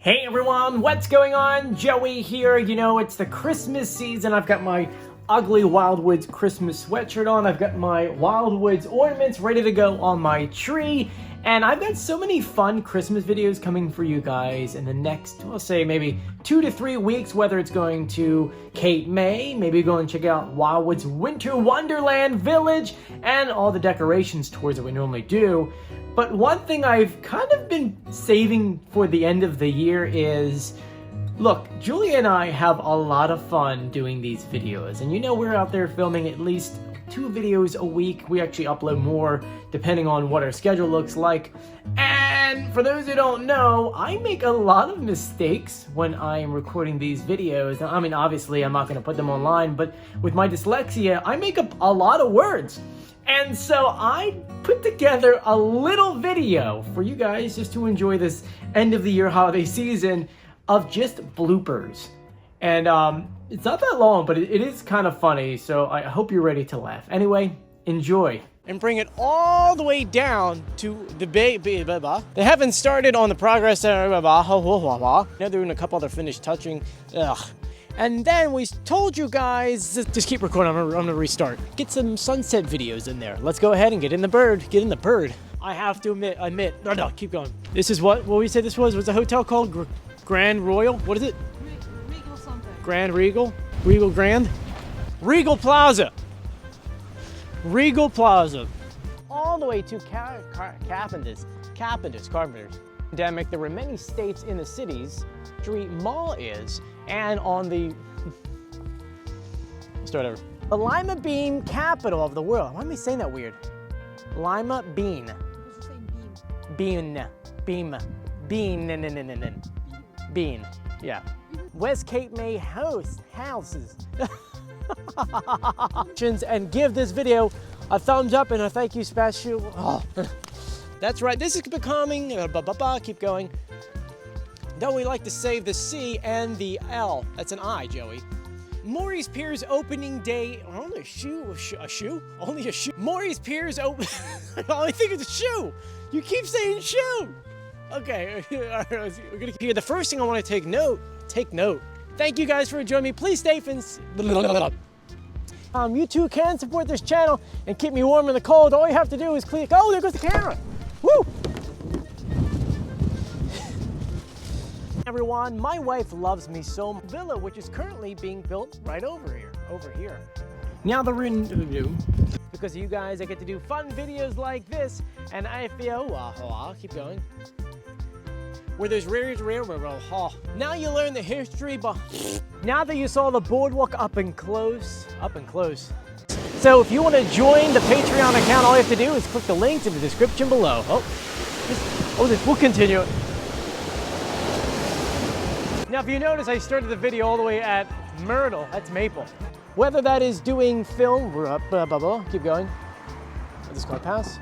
Hey everyone, what's going on? Joey here. You know, it's the Christmas season. I've got my ugly Wildwoods Christmas sweatshirt on. I've got my Wildwoods ornaments ready to go on my tree. And I've got so many fun Christmas videos coming for you guys in the next, we'll say maybe 2 to 3 weeks, whether it's going to Cape May, maybe go and check out Wildwood's Winter Wonderland Village, and all the decorations tours that we normally do. But one thing I've kind of been saving for the end of the year is, look, Julia and I have a lot of fun doing these videos. And you know, we're out there filming at least 2 videos a week. We actually upload more depending on what our schedule looks like. And for those who don't know, I make a lot of mistakes when I'm recording these videos. I mean, obviously I'm not going to put them online, but with my dyslexia, I make up a lot of words. And so I put together a little video for you guys just to enjoy this end of the year holiday season of just bloopers. And it's not that long, but it is kind of funny, so I hope you're ready to laugh. Anyway, enjoy. And bring it all the way down to the baby. They haven't started on the progress. Now they're doing a couple other finished touching. Ugh. And then we told you guys, just keep recording, I'm gonna restart. Get some sunset videos in there. Let's go ahead and get in the bird. Get in the bird. I have to admit, no, keep going. This is what we said this was the hotel called? Grand Royal? What is it? Regal something. Grand Regal? Regal Grand? Regal Plaza. Regal Plaza. All the way to Carpenters. Pandemic, there were many states in the cities. Street Mall is, and on the, let's start over. The Lima Bean capital of the world. Why am I saying that weird? Lima Bean. Because you're saying beam. Bean. Yeah. West Cape May houses. And give this video a thumbs up and a thank you special. Oh. That's right. This is becoming. Keep going. Though we like to save the C and the L. That's an I, Joey. Maurice Pier's opening day. Only a shoe? Only a shoe. Maurice Pier's open. I think it's a shoe. You keep saying shoe. Okay, all right, we're gonna hear. The first thing I want to take note. Thank you guys for joining me. Please stay you too can support this channel and keep me warm in the cold. All you have to do is click. Oh, there goes the camera. Woo! Everyone, my wife loves me so much. Villa, which is currently being built right over here. Now the because of you guys, I get to do fun videos like this, and I feel, keep going. Where there's now you learn the history, but now that you saw the boardwalk up and close. So if you want to join the Patreon account, all you have to do is click the links in the description below. We'll continue. Now, if you notice, I started the video all the way at Myrtle. That's Maple. Whether that is doing film, keep going. Let this car pass.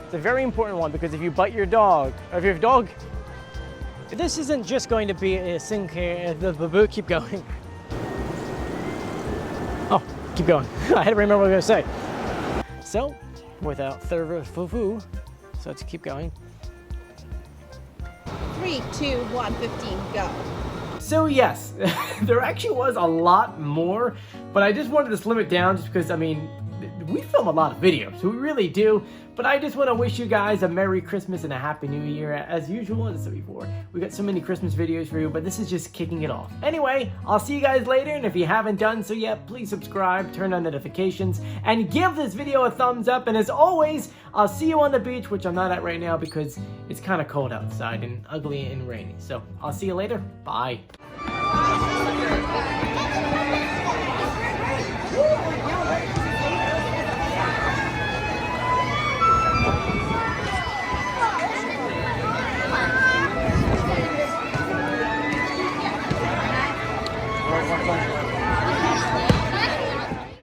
It's a very important one because if you bite your dog, or if your dog, this isn't just going to be a sink here. Keep going. Oh, keep going. I had to remember what I was going to say. So, without further ado, so let's keep going. 3, 2, 1, 15, go. So yes, there actually was a lot more, but I just wanted to slim it down just because, I mean, we film a lot of videos, so we really do. But I just want to wish you guys a Merry Christmas and a Happy New Year. As usual, as I said before, we got so many Christmas videos for you, but this is just kicking it off. Anyway, I'll see you guys later, and if you haven't done so yet, please subscribe, turn on notifications, and give this video a thumbs up. And as always, I'll see you on the beach, which I'm not at right now because it's kind of cold outside and ugly and rainy. So I'll see you later. Bye.